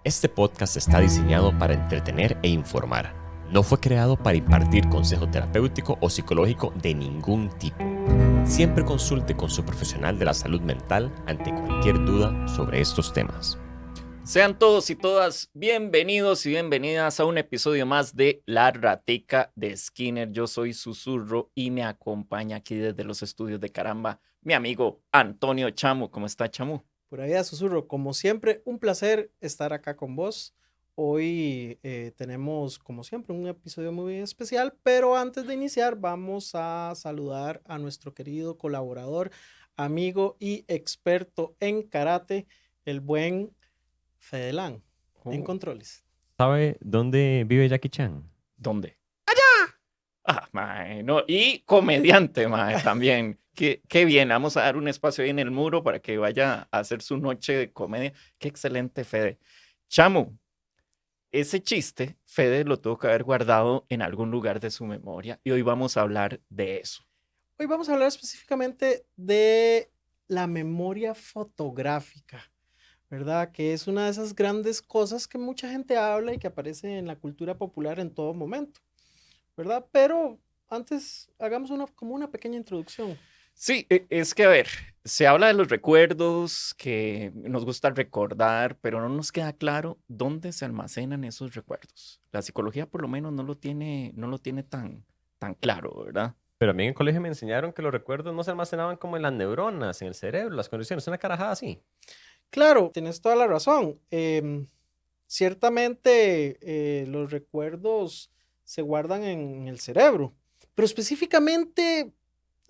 Este podcast está diseñado para entretener e informar. No fue creado para impartir consejo terapéutico o psicológico de ningún tipo. Siempre consulte con su profesional de la salud mental ante cualquier duda sobre estos temas. Sean todos y todas bienvenidos y bienvenidas a un episodio más de La Ratica de Skinner. Yo soy Susurro y me acompaña aquí desde los estudios de Caramba mi amigo Antonio Chamu. ¿Cómo está, Chamu? Por ahí a Susurro, como siempre, un placer estar acá con vos. Hoy tenemos, como siempre, un episodio muy especial, pero antes de iniciar vamos a saludar a nuestro querido colaborador, amigo y experto en karate, el buen Fedelán, en controles. ¿Sabe dónde vive Jackie Chan? ¿Dónde? Ah, mae, no, y comediante, mae, también. Qué bien, vamos a dar un espacio ahí en el muro para que vaya a hacer su noche de comedia. Qué excelente, Fede. Chamu, ese chiste, Fede lo tuvo que haber guardado en algún lugar de su memoria y hoy vamos a hablar de eso. Hoy vamos a hablar específicamente de la memoria fotográfica, ¿verdad? Que es una de esas grandes cosas que mucha gente habla y que aparece en la cultura popular en todo momento, ¿verdad? Pero antes hagamos como una pequeña introducción. Sí, es que a ver, se habla de los recuerdos que nos gusta recordar, pero no nos queda claro dónde se almacenan esos recuerdos. La psicología por lo menos no lo tiene tan claro, ¿verdad? Pero a mí en el colegio me enseñaron que los recuerdos no se almacenaban como en las neuronas, en el cerebro, las conexiones, una carajada así. Claro, tienes toda la razón. Ciertamente los recuerdos se guardan en el cerebro, pero específicamente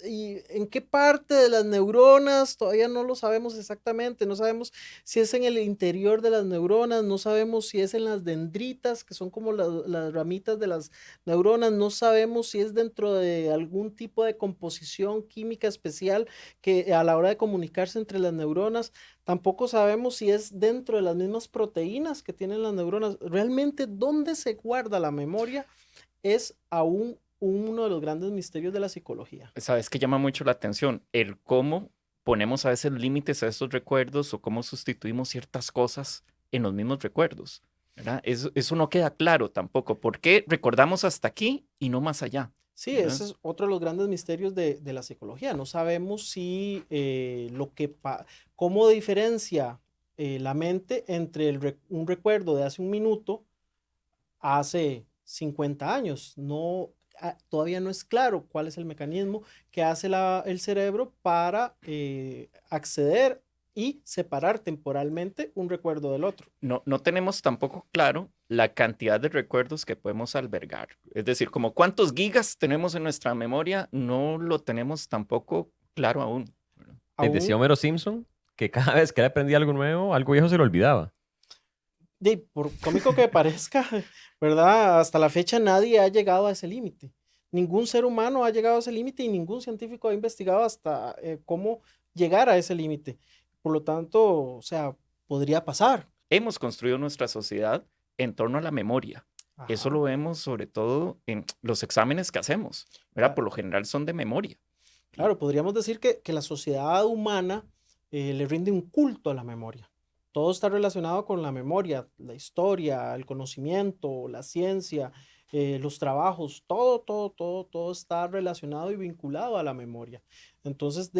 y en qué parte de las neuronas todavía no lo sabemos exactamente, no sabemos si es en el interior de las neuronas, no sabemos si es en las dendritas, que son como las ramitas de las neuronas, no sabemos si es dentro de algún tipo de composición química especial que a la hora de comunicarse entre las neuronas, tampoco sabemos si es dentro de las mismas proteínas que tienen las neuronas. Realmente, ¿dónde se guarda la memoria? Es aún uno de los grandes misterios de la psicología. Sabes que llama mucho la atención el cómo ponemos a veces límites a esos recuerdos o cómo sustituimos ciertas cosas en los mismos recuerdos, ¿verdad? Eso no queda claro tampoco. ¿Por qué recordamos hasta aquí y no más allá? Sí, ¿Verdad? ese es otro de los grandes misterios de la psicología. No sabemos si cómo diferencia la mente entre un recuerdo de hace un minuto a hace 50 años. No, todavía no es claro cuál es el mecanismo que hace el cerebro para acceder y separar temporalmente un recuerdo del otro. No tenemos tampoco claro la cantidad de recuerdos que podemos albergar. Es decir, como cuántos gigas tenemos en nuestra memoria, no lo tenemos tampoco claro aún, ¿verdad? Decía Aún, Homero Simpson que cada vez que él aprendía algo nuevo, algo viejo se lo olvidaba. por cómico que parezca, ¿verdad? Hasta la fecha nadie ha llegado a ese límite. Ningún ser humano ha llegado a ese límite y ningún científico ha investigado hasta cómo llegar a ese límite. Por lo tanto, o sea, podría pasar. Hemos construido nuestra sociedad en torno a la memoria. Eso Ajá, lo vemos sobre todo en los exámenes que hacemos, ¿verdad? Por lo general son de memoria. Y claro, podríamos decir que la sociedad humana le rinde un culto a la memoria. Todo está relacionado con la memoria, la historia, el conocimiento, la ciencia, los trabajos, todo está relacionado y vinculado a la memoria. Entonces,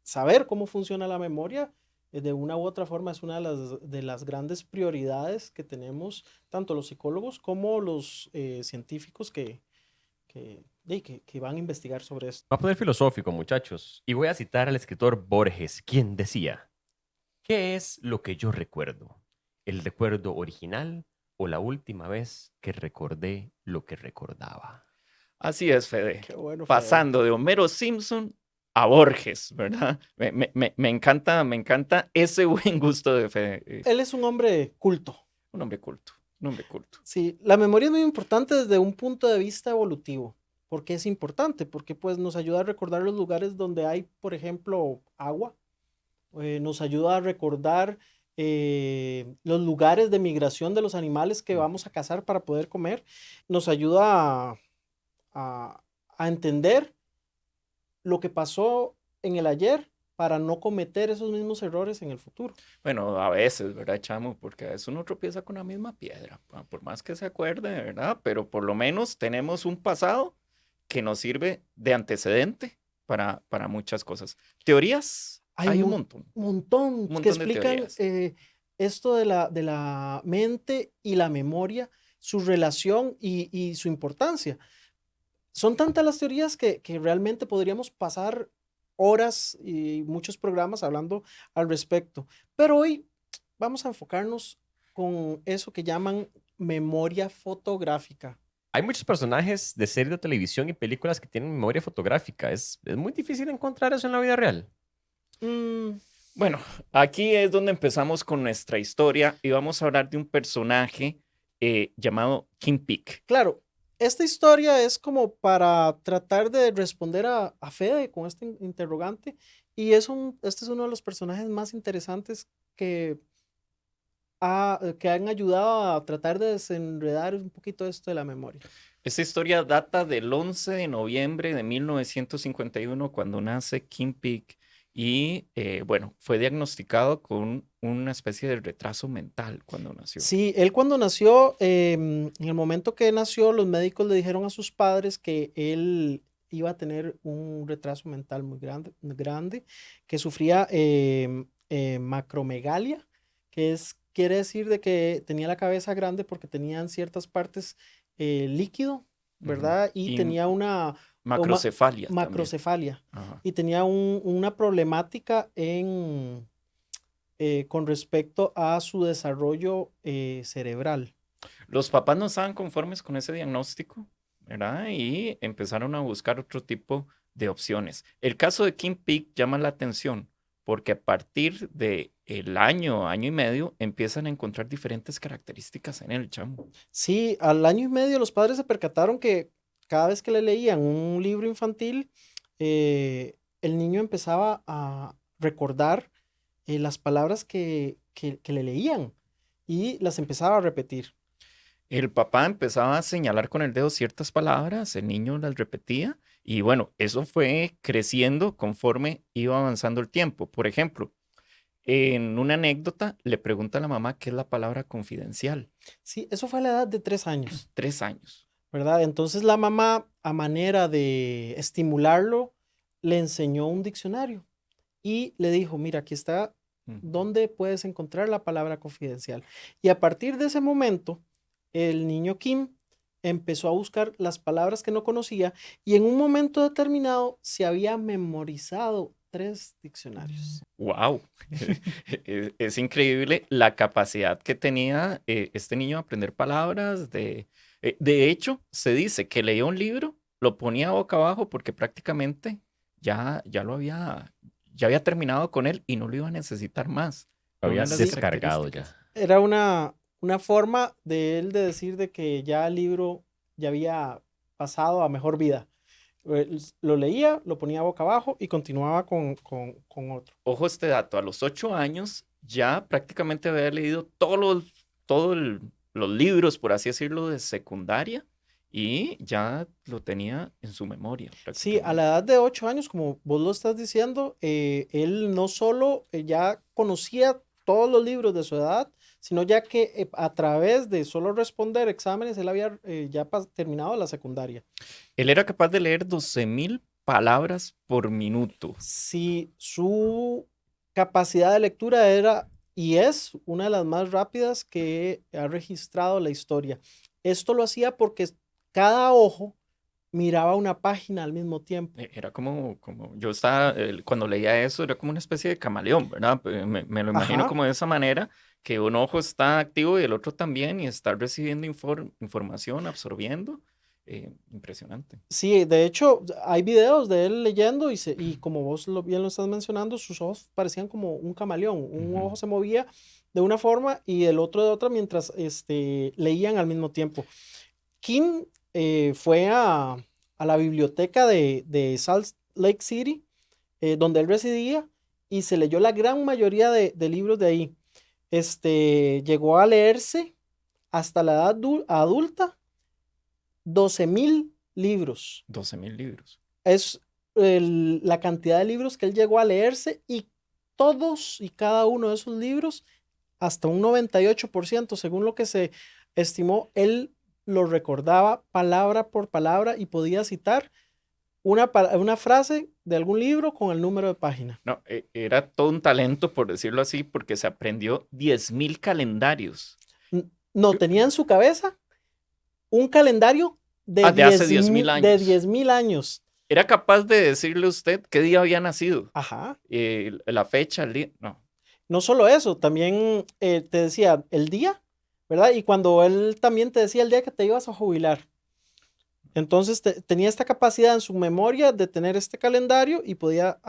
saber cómo funciona la memoria de una u otra forma es una de las grandes prioridades que tenemos tanto los psicólogos como los científicos que van a investigar sobre esto. Va a poner filosófico, muchachos, y voy a citar al escritor Borges, quien decía: ¿qué es lo que yo recuerdo? ¿El recuerdo original o la última vez que recordé lo que recordaba? así es, Fede. Qué bueno, Fede. Pasando de Homero Simpson a Borges, ¿verdad? Me encanta ese buen gusto de Fede. Él es un hombre culto. Un hombre culto, un hombre culto. Sí, la memoria es muy importante desde un punto de vista evolutivo. ¿Por qué es importante? Porque pues nos ayuda a recordar los lugares donde hay, por ejemplo, agua. Nos ayuda a recordar los lugares de migración de los animales que vamos a cazar para poder comer. Nos ayuda a entender lo que pasó en el ayer para no cometer esos mismos errores en el futuro. Bueno, a veces, ¿verdad, chamo? Porque a veces uno tropieza con la misma piedra, por más que se acuerde, ¿verdad? Pero por lo menos tenemos un pasado que nos sirve de antecedente para muchas cosas. Teorías, Hay hay un un montón montón que de explican teorías. esto de la mente y la memoria, su relación y su importancia. Son tantas las teorías que realmente podríamos pasar horas y muchos programas hablando al respecto. Pero hoy vamos a enfocarnos con eso que llaman memoria fotográfica. Hay muchos personajes de series de televisión y películas que tienen memoria fotográfica. Es muy difícil encontrar eso en la vida real. Mm, Bueno, aquí es donde empezamos con nuestra historia y vamos a hablar de un personaje llamado Kim Peek. claro, esta historia es como para tratar de responder a Fede con este interrogante y este es uno de los personajes más interesantes que, que han ayudado a tratar de desenredar un poquito esto de la memoria. Esta historia data del 11 de noviembre de 1951, cuando nace Kim Peek y, bueno, fue diagnosticado con una especie de retraso mental cuando nació. Sí, él cuando nació, en el momento que nació, los médicos le dijeron a sus padres que él iba a tener un retraso mental muy grande, que sufría macromegalia, quiere decir de que tenía la cabeza grande porque tenían ciertas partes líquido, Ujú. ¿verdad? Y Y tenía una macrocefalia también. macrocefalia Ajá. y tenía una problemática con respecto a su desarrollo cerebral. Los papás no estaban conformes con ese diagnóstico, ¿verdad? Y empezaron a buscar otro tipo de opciones. El caso de Kim Peek llama la atención porque a partir de el año y medio, empiezan a encontrar diferentes características en el chamo. Sí, al año y medio los padres se percataron que cada vez que le leían un libro infantil, el niño empezaba a recordar las palabras que le leían y las empezaba a repetir. El papá empezaba a señalar con el dedo ciertas palabras, el niño las repetía y bueno, eso fue creciendo conforme iba avanzando el tiempo. Por ejemplo, en una anécdota le pregunta a la mamá qué es la palabra confidencial. Sí, eso fue a la edad de 3 años, 3 años. ¿verdad? Entonces la mamá, a manera de estimularlo, le enseñó un diccionario y le dijo, mira, aquí está Ujú. donde puedes encontrar la palabra confidencial. Y a partir de ese momento, el niño Kim empezó a buscar las palabras que no conocía y en un momento determinado se había memorizado 3 diccionarios. ¡Wow! Es increíble la capacidad que tenía este niño de aprender palabras. De hecho, se dice que leía un libro, lo ponía boca abajo porque prácticamente ya había terminado con él y no lo iba a necesitar más. Lo Una había de las descargado características. ya. Era una forma de él de decir de que ya el libro ya había pasado a mejor vida. Lo leía, lo ponía boca abajo y continuaba con otro. Ojo este dato, a los 8 años ya prácticamente había leído los libros, por así decirlo, de secundaria y ya lo tenía en su memoria Sí, a prácticamente. la edad de 8 años, como vos lo estás diciendo, él no solo ya conocía todos los libros de su edad, sino ya que a través de solo responder exámenes, él había ya terminado la secundaria. Él era capaz de leer 12.000 palabras por minuto. Sí, su capacidad de lectura era y es una de las más rápidas que ha registrado la historia. Esto lo hacía porque cada ojo miraba una página al mismo tiempo. Era como yo estaba, cuando leía eso, era como una especie de camaleón, ¿verdad? Me lo imagino Ajá. como de esa manera, que un ojo está activo y el otro también, y está recibiendo información, absorbiendo. Impresionante. Sí, de hecho, hay videos de él leyendo y como vos bien lo estás mencionando, sus ojos parecían como un camaleón. Un Ujú. ojo se movía de una forma y el otro de otra mientras leían al mismo tiempo. Kim fue a la biblioteca de Salt Lake City, donde él residía, y se leyó la gran mayoría de libros de ahí. Llegó a leerse hasta la edad adulta 12.000 libros. 12.000 libros. Es la cantidad de libros que él llegó a leerse y todos y cada uno de esos libros, hasta un 98%, según lo que se estimó, él lo recordaba palabra por palabra y podía citar una frase de algún libro con el número de página. No, era todo un talento, por decirlo así, porque se aprendió 10.000 calendarios. No, tenía en su cabeza un calendario de hace 10.000 años. De 10.000 años. Era capaz de decirle a usted qué día había nacido. Ajá. La fecha, el día. No. No solo eso, también te decía el día, ¿verdad? Y cuando él también te decía el día que te ibas a jubilar. Entonces tenía esta capacidad en su memoria de tener este calendario y podía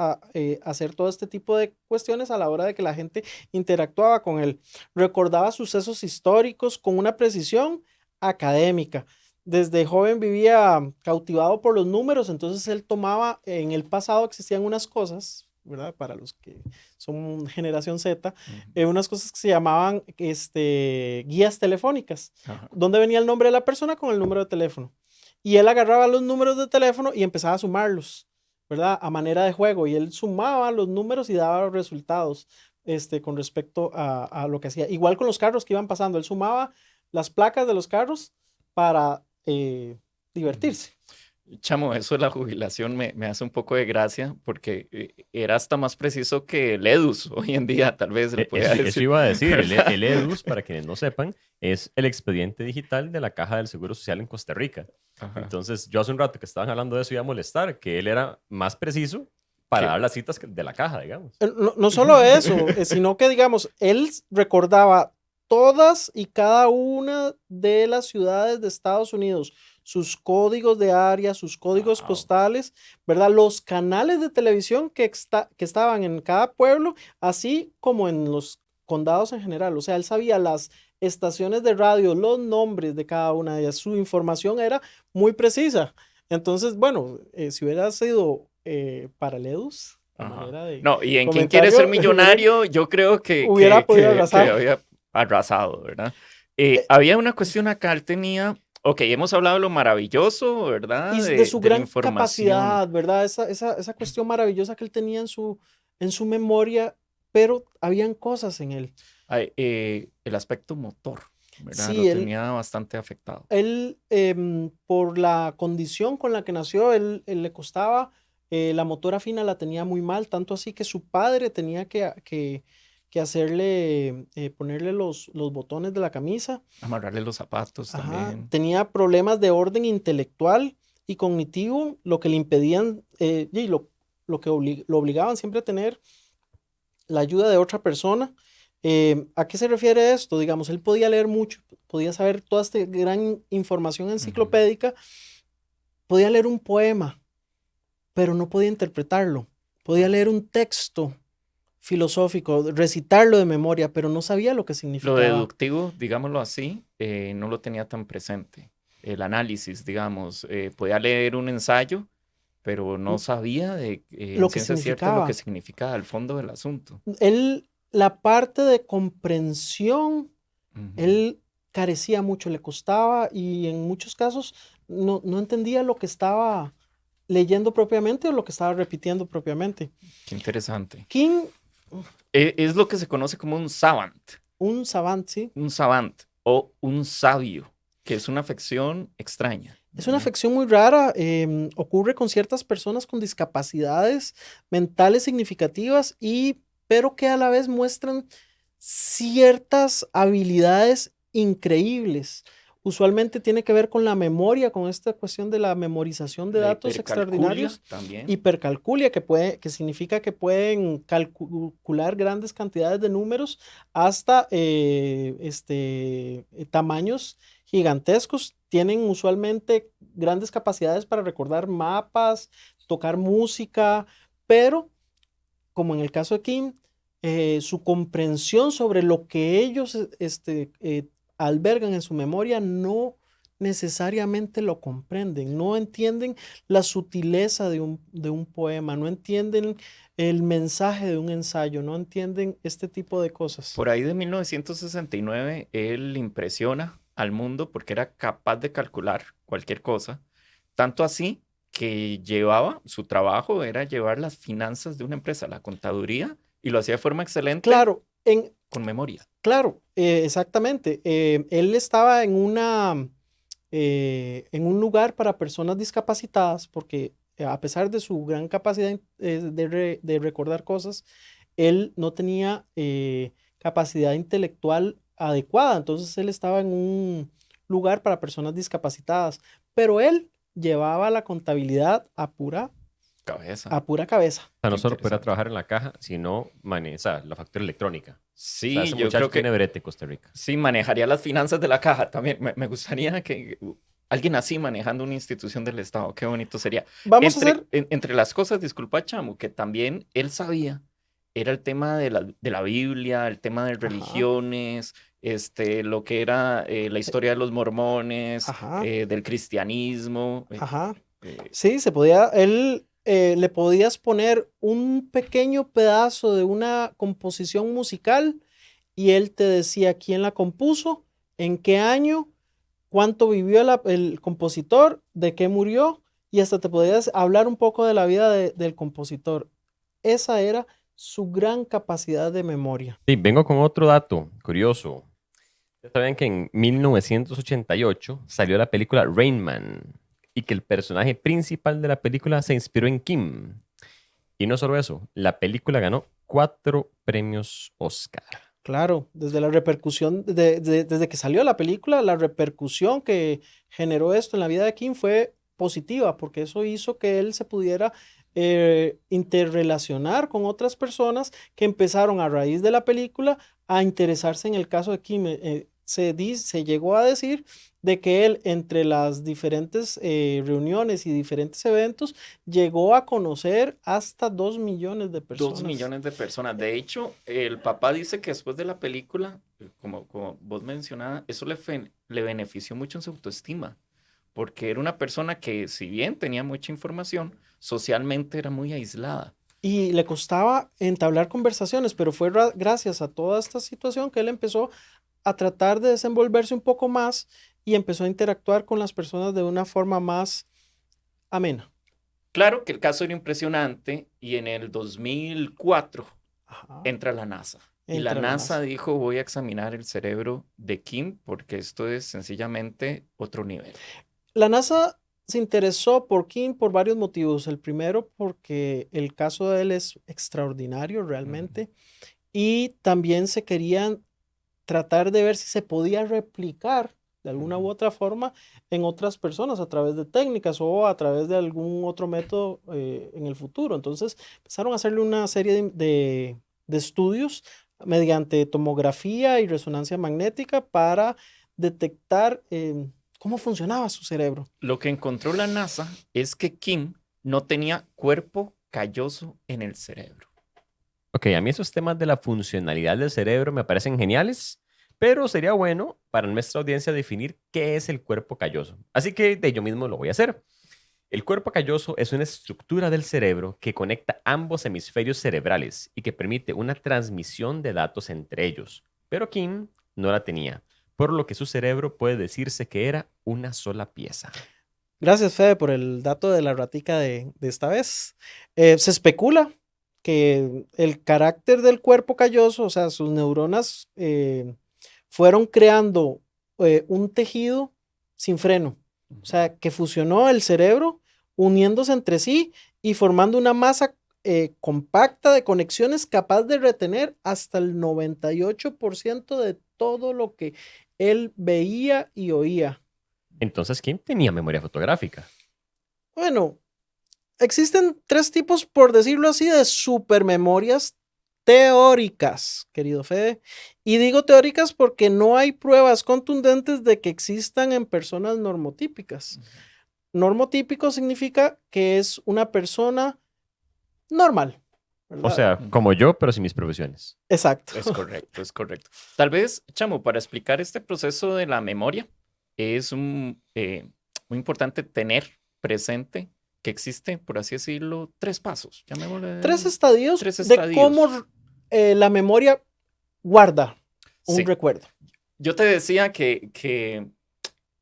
hacer todo este tipo de cuestiones a la hora de que la gente interactuaba con él. Recordaba sucesos históricos con una precisión académica. Desde joven vivía cautivado por los números, entonces él tomaba, en el pasado existían unas cosas, ¿verdad? Para los que son generación Z, unas cosas que se llamaban guías telefónicas, donde venía el nombre de la persona con el número de teléfono. Y él agarraba los números de teléfono y empezaba a sumarlos, ¿verdad? A manera de juego. Y él sumaba los números y daba los resultados con respecto a lo que hacía. Igual con los carros que iban pasando. Él sumaba las placas de los carros para divertirse. Chamo, eso de la jubilación me hace un poco de gracia porque era hasta más preciso que el EDUS hoy en día, tal vez. Eso iba a decir, el EDUS, para quienes no sepan, es el expediente digital de la Caja del Seguro Social en Costa Rica. Ajá. Entonces, yo hace un rato que estaban hablando de eso iba a molestar, que él era más preciso para dar las citas de la caja, digamos. No solo eso, sino que, digamos, él recordaba todas y cada una de las ciudades de Estados Unidos, sus códigos de área, sus códigos postales, ¿verdad? Los canales de televisión que estaban en cada pueblo, así como en los condados en general. O sea, él sabía las estaciones de radio, los nombres de cada una de ellas. Su información era muy precisa. Entonces, bueno, si hubiera sido para el EDUS, no, y en Quién quiere ser millonario, yo creo que hubiera podido arrasar. Que había arrasado, ¿verdad? Había una cuestión acá, él tenía... Ok, hemos hablado de lo maravilloso, ¿verdad? Y de su gran capacidad, ¿verdad? Esa cuestión maravillosa que él tenía en su memoria, pero habían cosas en él. El aspecto motor, ¿verdad? Sí, lo tenía bastante afectado. Él, por la condición con la que nació, él le costaba, la motora fina la tenía muy mal, tanto así que su padre tenía que hacerle, ponerle los botones de la camisa. Amarrarle los zapatos también. Tenía problemas de orden intelectual y cognitivo, lo que le impedían, y lo que lo obligaban siempre a tener la ayuda de otra persona. ¿A qué se refiere esto? Digamos, él podía leer mucho, podía saber toda esta gran información enciclopédica, podía leer un poema, pero no podía interpretarlo. Podía leer un texto filosófico, recitarlo de memoria, pero no sabía lo que significaba. Lo deductivo, digámoslo así, no lo tenía tan presente. El análisis, digamos, podía leer un ensayo, pero no sabía de lo que significaba. Lo que significaba el fondo del asunto. La parte de comprensión, él carecía mucho, le costaba y en muchos casos no entendía lo que estaba leyendo propiamente o lo que estaba repitiendo propiamente. Qué interesante. King es lo que se conoce como un savant. Un savant, sí. Un savant o un sabio, que es una afección extraña. Es una afección muy rara, ocurre con ciertas personas con discapacidades mentales significativas, pero que a la vez muestran ciertas habilidades increíbles. Usualmente tiene que ver con la memoria, con esta cuestión de la memorización de datos extraordinarios. También. Hipercalculia, que significa que pueden calcular grandes cantidades de números hasta tamaños gigantescos. Tienen usualmente grandes capacidades para recordar mapas, tocar música, pero como en el caso de Kim, su comprensión sobre lo que ellos albergan en su memoria no necesariamente lo comprenden, no entienden la sutileza de un poema, no entienden el mensaje de un ensayo, no entienden este tipo de cosas. Por ahí de 1969, él impresiona al mundo porque era capaz de calcular cualquier cosa, tanto así que su trabajo era llevar las finanzas de una empresa, la contaduría, y lo hacía de forma excelente Claro, con memoria. claro, exactamente. Él estaba en un lugar para personas discapacitadas porque a pesar de su gran capacidad de recordar cosas, él no tenía capacidad intelectual adecuada. Entonces él estaba en un lugar para personas discapacitadas, pero él llevaba la contabilidad a pura Cabeza. cabeza. O sea, no Qué solo poder interesante. trabajar en la caja, sino la factura electrónica. O sea, Sí, ese yo muchacho creo que tiene brete en Costa Rica. sí manejaría las finanzas de la caja también. Me gustaría que alguien así manejando una institución del Estado, qué bonito sería. Vamos a hacer, Entre las cosas, disculpa, Chamo, que también él sabía, era el tema de la Biblia, el tema de ajá, religiones, lo que era la historia de los mormones, ajá, del cristianismo. ajá. Eh, Sí, le podías poner un pequeño pedazo de una composición musical y él te decía quién la compuso, en qué año, cuánto vivió el compositor, de qué murió y hasta te podías hablar un poco de la vida del compositor. Esa era su gran capacidad de memoria. Sí, vengo con otro dato curioso. Ya saben que en 1988 salió la película Rain Man y que el personaje principal de la película se inspiró en Kim. Y no solo eso, la película ganó 4 premios Oscar. Claro, desde la repercusión, desde que salió la película, la repercusión que generó esto en la vida de Kim fue positiva, porque eso hizo que él se pudiera interrelacionar con otras personas que empezaron a raíz de la película a interesarse en el caso de Kim. Se llegó a decir de que él, entre las diferentes reuniones y diferentes eventos, llegó a conocer hasta 2 millones de 2 personas. millones de personas. De hecho, el papá dice que después de la película, como vos mencionabas, eso le benefició mucho en su autoestima, porque era una persona que, si bien tenía mucha información, socialmente era muy aislada. Y le costaba entablar conversaciones, pero fue gracias a toda esta situación que él empezó a tratar de desenvolverse un poco más y empezó a interactuar con las personas de una forma más amena. Claro que el caso era impresionante y en el 2004 Ajá, entra la NASA. Y la entra la NASA NASA. dijo, voy a examinar el cerebro de Kim porque esto es sencillamente otro nivel. La NASA se interesó por Kim por varios motivos. El primero, porque el caso de él es extraordinario realmente. Y también se querían tratar de ver si se podía replicar de alguna u otra forma en otras personas a través de técnicas o a través de algún otro método en el futuro. Entonces empezaron a hacerle una serie de estudios mediante tomografía y resonancia magnética para detectar cómo funcionaba su cerebro. Lo que encontró la NASA es que Kim no tenía cuerpo calloso en el cerebro. Ok, a mí esos temas de la funcionalidad del cerebro me parecen geniales, pero sería bueno para nuestra audiencia definir qué es el cuerpo calloso. Así que de yo mismo lo voy a hacer. El cuerpo calloso es una estructura del cerebro que conecta ambos hemisferios cerebrales y que permite una transmisión de datos entre ellos. Pero Kim no la tenía, por lo que su cerebro puede decirse que era una sola pieza. Gracias, Fede, por el dato de la ratica de esta vez. Se especula que el carácter del cuerpo calloso, o sea, sus neuronas fueron creando un tejido sin freno. O sea, que fusionó el cerebro uniéndose entre sí y formando una masa compacta de conexiones capaz de retener hasta el 98% de todo lo que él veía y oía. Entonces, Kim tenía memoria fotográfica. Bueno, existen 3 tipos, por decirlo así, de supermemorias teóricas, querido Fede. Y digo teóricas porque no hay pruebas contundentes de que existan en personas normotípicas. Normotípico significa que es una persona normal, ¿verdad? O sea, como yo, pero sin mis profesiones. Exacto. Es correcto, es correcto. Tal vez, Chamo, para explicar este proceso de la memoria, es muy importante tener presente que existe, por así decirlo, 3 pasos. Llamémosle 3 estadios tres de estadios. cómo la memoria guarda un Sí. recuerdo. Yo te decía que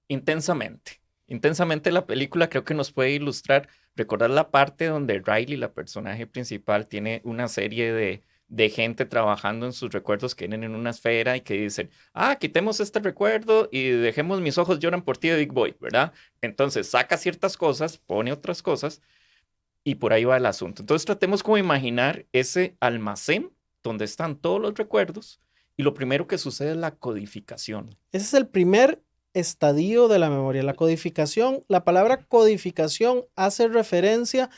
intensamente la película creo que nos puede ilustrar Recordar la parte donde Riley, la personaje principal, tiene una serie de gente trabajando en sus recuerdos que vienen en una esfera y que dicen, quitemos este recuerdo y dejemos Mis ojos lloran por ti de Big Boy, ¿verdad? Entonces saca ciertas cosas, pone otras cosas y por ahí va el asunto. Entonces tratemos como imaginar ese almacén donde están todos los recuerdos y lo primero que sucede es la codificación. Ese es el primer estadio de la memoria, la codificación. La palabra codificación hace referencia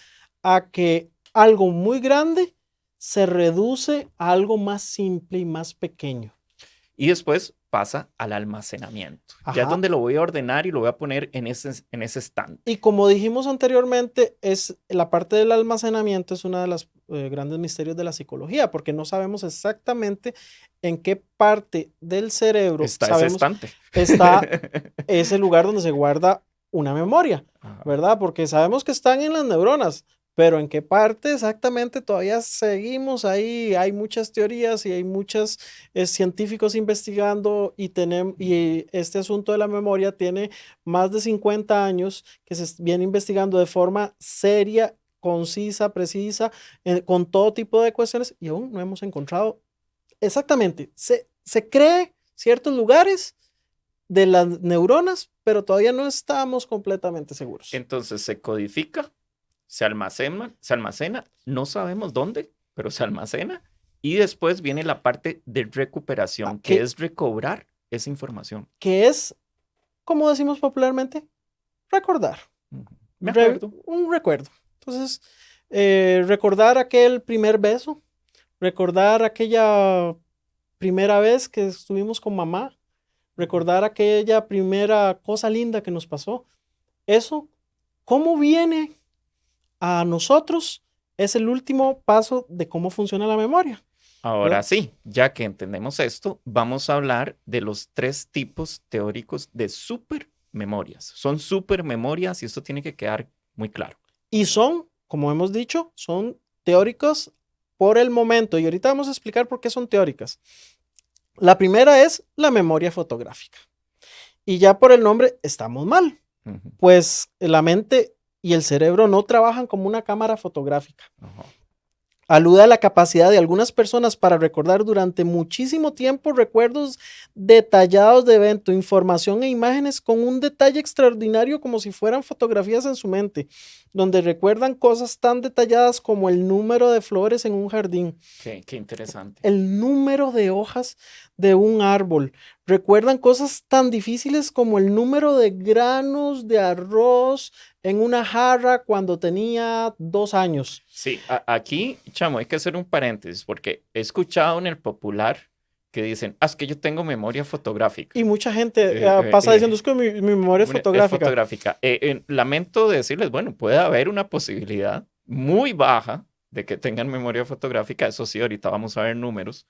a que algo muy grande se reduce a algo más simple y más pequeño. Y después pasa al almacenamiento. Ajá. Ya es donde lo voy a ordenar y lo voy a poner en ese stand. Y como dijimos anteriormente, la parte del almacenamiento es uno de los grandes misterios de la psicología, porque no sabemos exactamente en qué parte del cerebro está ese estante. Está ese lugar donde se guarda una memoria, Ajá. ¿verdad? Porque sabemos que están en las neuronas, pero en qué parte exactamente todavía seguimos ahí. Hay muchas teorías y hay muchos científicos investigando y este asunto de la memoria tiene más de 50 años que se viene investigando de forma seria, concisa, precisa, con todo tipo de cuestiones y aún no hemos encontrado exactamente. Se cree ciertos lugares de las neuronas, pero todavía no estamos completamente seguros. Entonces se codifica, se almacena, no sabemos dónde, pero se almacena y después viene la parte de recuperación, que es recobrar esa información. Que es, como decimos popularmente, recordar. Me acuerdo. Un recuerdo. Entonces, recordar aquel primer beso, recordar aquella primera vez que estuvimos con mamá, recordar aquella primera cosa linda que nos pasó. Eso, ¿cómo viene a nosotros? Es el último paso de cómo funciona la memoria. Ahora sí, ya que entendemos esto, vamos a hablar de los 3 tipos teóricos de supermemorias. Son supermemorias y esto tiene que quedar muy claro. Y son, como hemos dicho, son teóricos por el momento. Y ahorita vamos a explicar por qué son teóricas. La primera es la memoria fotográfica. Y ya por el nombre estamos mal. Pues la mente y el cerebro no trabajan como una cámara fotográfica. Alude a la capacidad de algunas personas para recordar durante muchísimo tiempo recuerdos detallados de evento, información e imágenes con un detalle extraordinario como si fueran fotografías en su mente, donde recuerdan cosas tan detalladas como el número de flores en un jardín. Qué interesante. El número de hojas de un árbol. Recuerdan cosas tan difíciles como el número de granos de arroz en una jarra cuando tenía 2 años. Sí, aquí, chamo, hay que hacer un paréntesis porque he escuchado en el popular que dicen, es que yo tengo memoria fotográfica. Y mucha gente pasa diciendo, es que mi memoria es fotográfica. Lamento decirles, bueno, puede haber una posibilidad muy baja de que tengan memoria fotográfica, eso sí, ahorita vamos a ver números,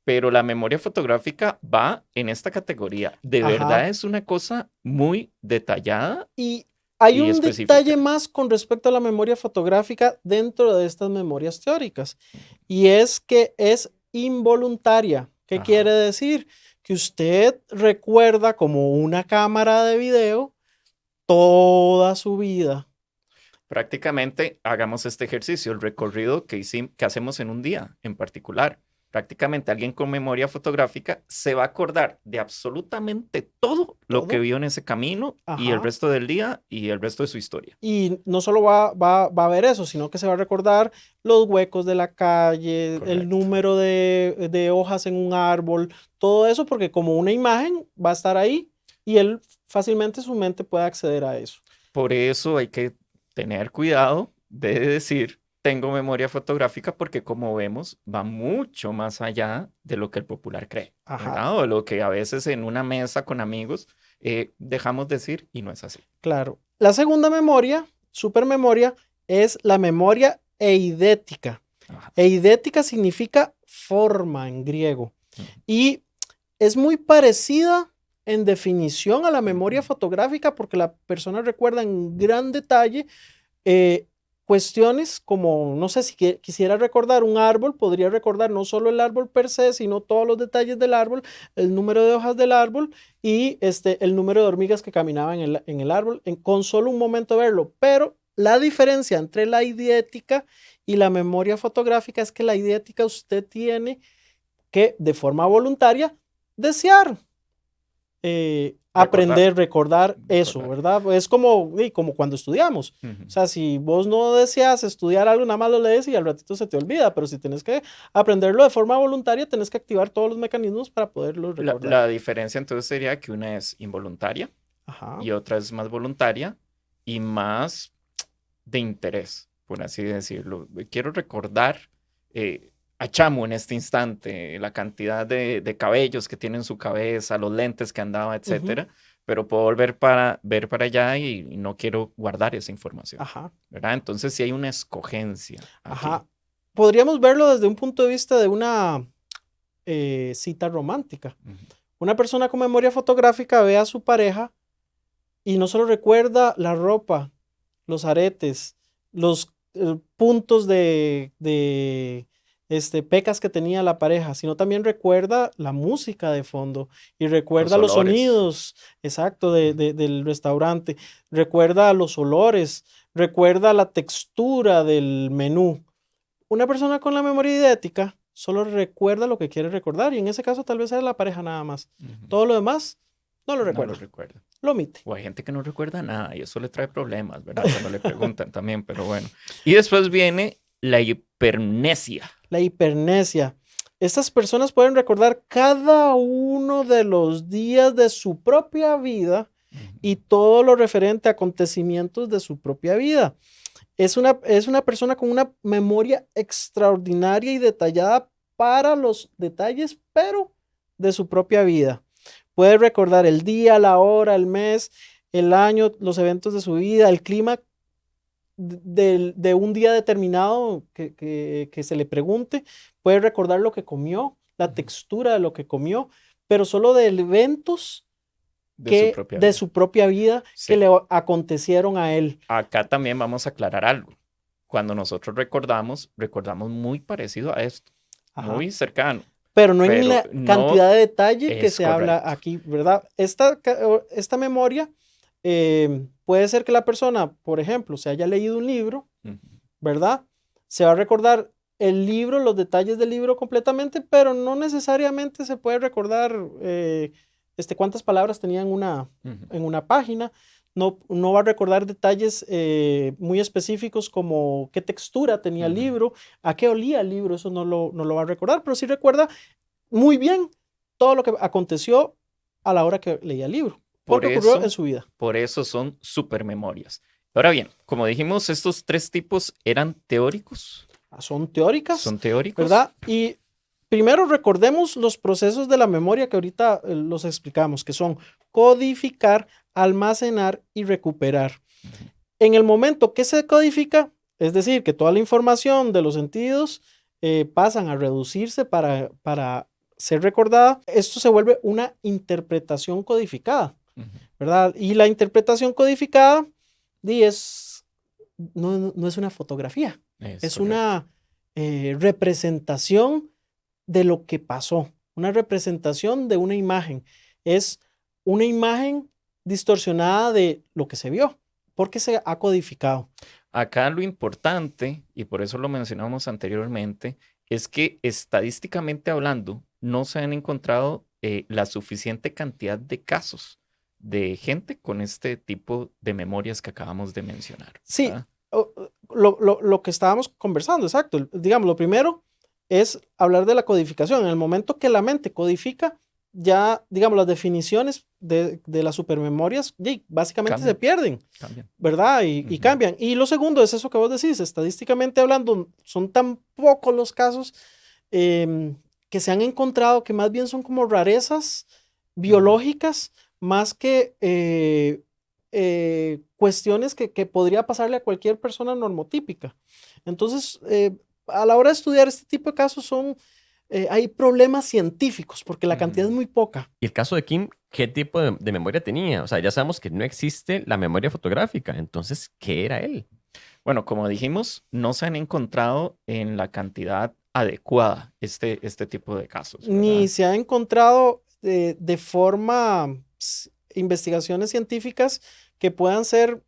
pero la memoria fotográfica va en esta categoría. De verdad es una cosa muy detallada. Y hay un detalle más con respecto a la memoria fotográfica dentro de estas memorias teóricas, y es que es involuntaria. ¿Qué quiere decir? Que usted recuerda como una cámara de video toda su vida. Prácticamente hagamos este ejercicio, el recorrido que hacemos en un día en particular. Prácticamente alguien con memoria fotográfica se va a acordar de absolutamente todo lo que vio en ese camino y el resto del día y el resto de su historia. Y no solo va a ver eso, sino que se va a recordar los huecos de la calle, el número de hojas en un árbol, todo eso, porque como una imagen va a estar ahí y él fácilmente su mente puede acceder a eso. Por eso hay que tener cuidado de decir tengo memoria fotográfica porque como vemos va mucho más allá de lo que el popular cree, ¿verdad? O lo que a veces en una mesa con amigos dejamos decir y no es así. Claro. La segunda memoria, supermemoria, es la memoria eidética. Eidética significa forma en griego y es muy parecida en definición a la memoria fotográfica porque la persona recuerda en gran detalle cuestiones como, no sé, si quisiera recordar un árbol, podría recordar no solo el árbol per se, sino todos los detalles del árbol, el número de hojas del árbol y el número de hormigas que caminaban en el árbol, con solo un momento verlo. Pero La diferencia entre la idética y la memoria fotográfica es que la idética usted tiene que, de forma voluntaria, desear aprender, recordar eso, ¿verdad? Es como cuando estudiamos. O sea, si vos no deseas estudiar algo, nada más lo lees y al ratito se te olvida, pero si tenés que aprenderlo de forma voluntaria, tenés que activar todos los mecanismos para poderlo recordar. La diferencia entonces sería que una es involuntaria y otra es más voluntaria y más de interés, por así decirlo. Quiero recordar a Chamo en este instante, la cantidad de cabellos que tiene en su cabeza, los lentes que andaba, etcétera, pero puedo ver para allá y no quiero guardar esa información, ¿verdad? Entonces sí hay una escogencia aquí. Podríamos verlo desde un punto de vista de una cita romántica. Una persona con memoria fotográfica ve a su pareja y no solo recuerda la ropa, los aretes, los puntos de pecas que tenía la pareja, sino también recuerda la música de fondo y recuerda los sonidos, exacto, del restaurante, recuerda los olores, recuerda la textura del menú. Una persona con la memoria idética solo recuerda lo que quiere recordar y en ese caso tal vez era la pareja nada más. Todo lo demás no lo recuerda. No lo recuerda. Lo omite. O hay gente que no recuerda nada y eso le trae problemas, ¿verdad? Cuando le preguntan también, pero bueno. Y después viene la hipermnesia. La hipermnesia. Estas personas pueden recordar cada uno de los días de su propia vida y todo lo referente a acontecimientos de su propia vida. Es una persona con una memoria extraordinaria y detallada para los detalles, pero de su propia vida. Puede recordar el día, la hora, el mes, el año, los eventos de su vida, el clima de un día determinado que se le pregunte. Puede recordar lo que comió, la textura de lo que comió, pero solo de eventos de su propia vida que le acontecieron a él. Acá también vamos a aclarar algo. Cuando nosotros recordamos muy parecido a esto, muy cercano. Pero no en la cantidad de detalle que se habla aquí, ¿verdad? Esta memoria puede ser que la persona, por ejemplo, se haya leído un libro, ¿verdad? Se va a recordar el libro, los detalles del libro completamente, pero no necesariamente se puede recordar cuántas palabras tenía en una página. No va a recordar detalles muy específicos como qué textura tenía el libro, a qué olía el libro, eso no lo va a recordar, pero sí recuerda muy bien todo lo que aconteció a la hora que leía el libro, porque ocurrió en su vida. Por eso son supermemorias. Ahora bien, como dijimos, estos tres tipos eran teóricos. Son teóricas. Son teóricos. ¿Verdad? Y primero recordemos los procesos de la memoria que ahorita los explicamos, que son codificar, almacenar y recuperar. En el momento que se codifica, es decir, que toda la información de los sentidos pasan a reducirse para ser recordada, esto se vuelve una interpretación codificada, ¿verdad? Y la interpretación codificada no es una fotografía, es una representación de lo que pasó, una representación de una imagen. Es una imagen distorsionada de lo que se vio, porque se ha codificado. Acá lo importante, y por eso lo mencionamos anteriormente, es que estadísticamente hablando, no se han encontrado la suficiente cantidad de casos de gente con este tipo de memorias que acabamos de mencionar. Sí, lo que estábamos conversando, exacto. Digamos, lo primero es hablar de la codificación. En el momento que la mente codifica, ya, digamos, las definiciones de las supermemorias básicamente se pierden, ¿verdad? Y cambian. Y lo segundo es eso que vos decís, estadísticamente hablando, son tan pocos los casos que se han encontrado que más bien son como rarezas biológicas, más que cuestiones que podría pasarle a cualquier persona normotípica. Entonces, a la hora de estudiar este tipo de casos hay problemas científicos porque la cantidad es muy poca. Y el caso de Kim, ¿qué tipo de memoria tenía? O sea, ya sabemos que no existe la memoria fotográfica. Entonces, ¿qué era él? Bueno, como dijimos, no se han encontrado en la cantidad adecuada este tipo de casos, ¿verdad? Ni se ha encontrado de forma investigaciones científicas que puedan ser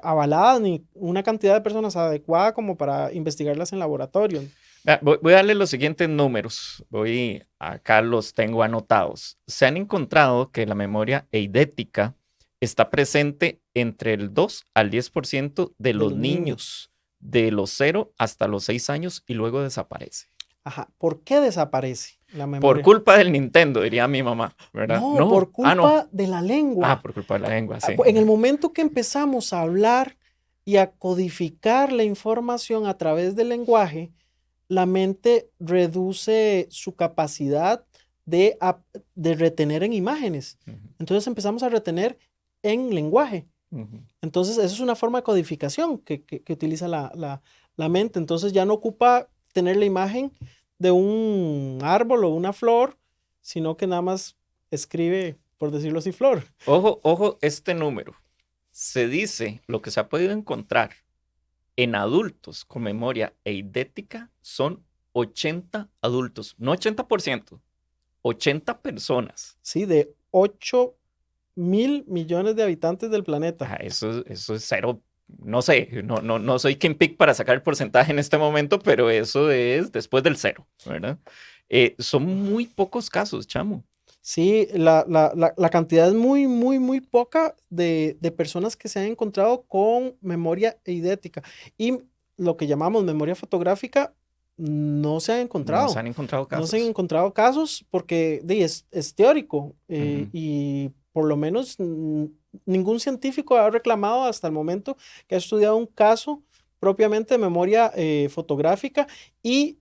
avaladas ni una cantidad de personas adecuada como para investigarlas en laboratorio. Voy a darle los siguientes números. Acá los tengo anotados. Se han encontrado que la memoria eidética está presente entre el 2 al 10% de los niños, de los 0 hasta los 6 años y luego desaparece. Ajá. ¿Por qué desaparece la memoria? Por culpa del Nintendo, diría mi mamá, ¿verdad? No, por culpa de la lengua. Por culpa de la lengua, sí. En el momento que empezamos a hablar y a codificar la información a través del lenguaje, la mente reduce su capacidad de retener en imágenes. Entonces empezamos a retener en lenguaje. Entonces, eso es una forma de codificación que utiliza la mente. Entonces, ya no ocupa tener la imagen de un árbol o una flor, sino que nada más escribe, por decirlo así, flor. Ojo, este número. Se dice, lo que se ha podido encontrar en adultos con memoria eidética son 80 adultos, no 80%, 80 personas. Sí, de 8.000 millones de habitantes del planeta. Eso es cero. No sé, no soy Kim Pick para sacar el porcentaje en este momento, pero eso es después del 0, ¿verdad? Son muy pocos casos, chamo. Sí, la cantidad es muy, muy, muy poca de personas que se han encontrado con memoria eidética. Y lo que llamamos memoria fotográfica no se han encontrado. No se han encontrado casos. No se han encontrado casos porque es teórico y por lo menos ningún científico ha reclamado hasta el momento que ha estudiado un caso propiamente de memoria fotográfica y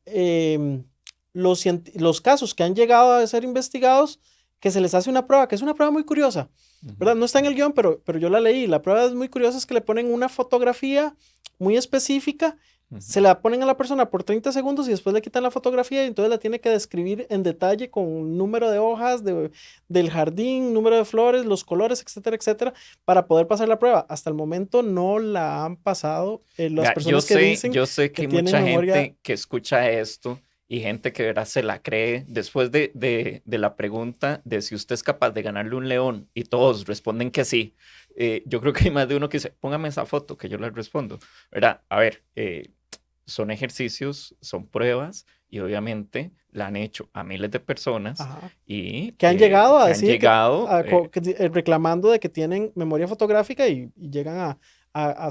los casos que han llegado a ser investigados, que se les hace una prueba, que es una prueba muy curiosa, ¿verdad? No está en el guión, pero yo la leí. La prueba es muy curiosa, es que le ponen una fotografía muy específica, se la ponen a la persona por 30 segundos y después le quitan la fotografía y entonces la tiene que describir en detalle con número de hojas del jardín, número de flores, los colores, etcétera, etcétera, para poder pasar la prueba. Hasta el momento no la han pasado las personas que dicen yo sé que hay mucha gente que escucha esto y gente que verá se la cree después de la pregunta de si usted es capaz de ganarle un león y todos responden que sí. Yo creo que hay más de uno que dice, póngame esa foto que yo le respondo. ¿Verdad? A ver, son ejercicios, son pruebas y obviamente la han hecho a miles de personas y que han llegado a decir reclamando de que tienen memoria fotográfica y llegan a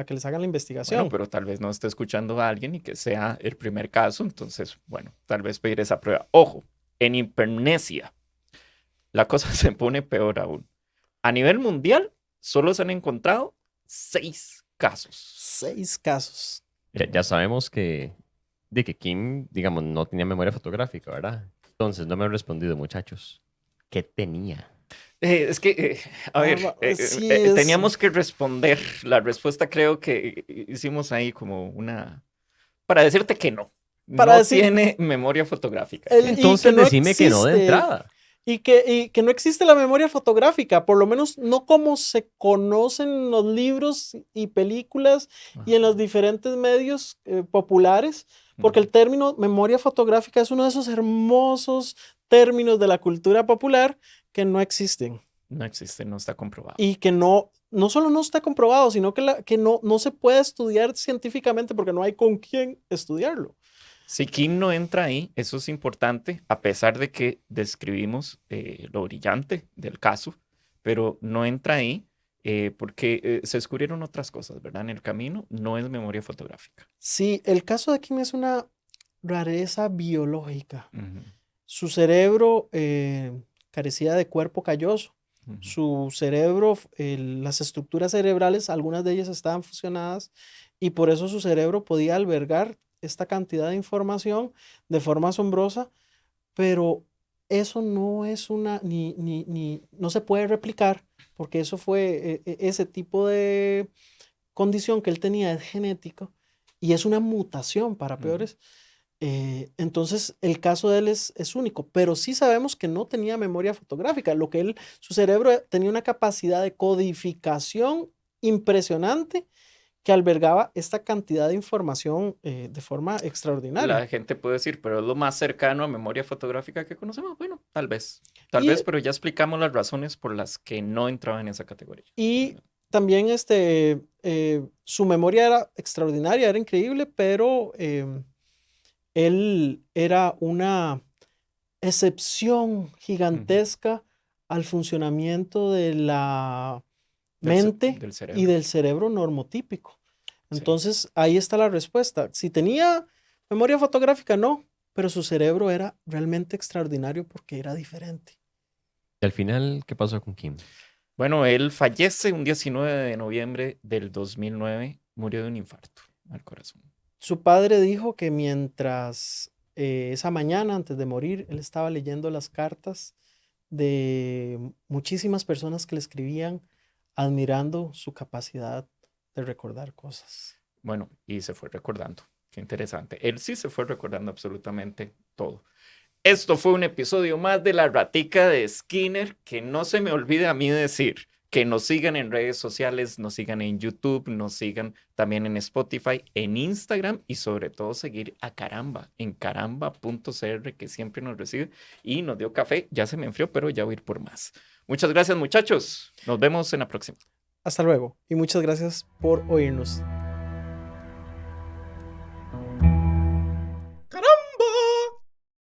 que les hagan la investigación. Bueno, pero tal vez no esté escuchando a alguien y que sea el primer caso, entonces, bueno, tal vez pedir esa prueba. Ojo, en hipermnesia, la cosa se pone peor aún. A nivel mundial, solo se han encontrado 6 casos. 6 casos. Ya sabemos que Kim, digamos, no tenía memoria fotográfica, ¿verdad? Entonces, no me han respondido, muchachos. ¿Qué tenía? Es que, a ver, teníamos que responder. La respuesta creo que hicimos ahí como una... Para decirte que no. Tiene memoria fotográfica. Entonces decime que no de entrada. Y que no existe la memoria fotográfica, por lo menos no como se conocen en los libros y películas y en los diferentes medios populares, porque el término memoria fotográfica es uno de esos hermosos términos de la cultura popular que no existen. No existe, no está comprobado. Y que no solo no está comprobado, sino que no se puede estudiar científicamente porque no hay con quién estudiarlo. Si Kim no entra ahí, eso es importante, a pesar de que describimos lo brillante del caso, pero no entra ahí porque se descubrieron otras cosas, ¿verdad? En el camino no es memoria fotográfica. Sí, el caso de Kim es una rareza biológica. Su cerebro carecía de cuerpo calloso. Su cerebro, las estructuras cerebrales, algunas de ellas estaban fusionadas y por eso su cerebro podía albergar esta cantidad de información de forma asombrosa, pero eso no es no se puede replicar porque eso fue ese tipo de condición que él tenía es genético y es una mutación para peores. Entonces el caso de él es único, pero sí sabemos que no tenía memoria fotográfica, su cerebro tenía una capacidad de codificación impresionante que albergaba esta cantidad de información de forma extraordinaria. La gente puede decir, pero es lo más cercano a memoria fotográfica que conocemos. Bueno, tal vez, pero ya explicamos las razones por las que no entraba en esa categoría. Y también su memoria era extraordinaria, era increíble, pero él era una excepción gigantesca al funcionamiento de la mente del y cerebro. del cerebro normotípico. Sí. Entonces, ahí está la respuesta. Si tenía memoria fotográfica, no, pero su cerebro era realmente extraordinario porque era diferente. Y al final, ¿qué pasó con Kim? Bueno, él fallece un 19 de noviembre del 2009, murió de un infarto al corazón. Su padre dijo que mientras esa mañana, antes de morir, él estaba leyendo las cartas de muchísimas personas que le escribían admirando su capacidad de recordar cosas. Bueno, y se fue recordando. Qué interesante. Él sí se fue recordando absolutamente todo. Esto fue un episodio más de La Ratica de Skinner. Que no se me olvide a mí decir que nos sigan en redes sociales, nos sigan en YouTube, nos sigan también en Spotify, en Instagram y sobre todo seguir a Caramba, en caramba.cr, que siempre nos recibe y nos dio café. Ya se me enfrió, pero ya voy a ir por más. Muchas gracias, muchachos. Nos vemos en la próxima. Hasta luego y muchas gracias por oírnos.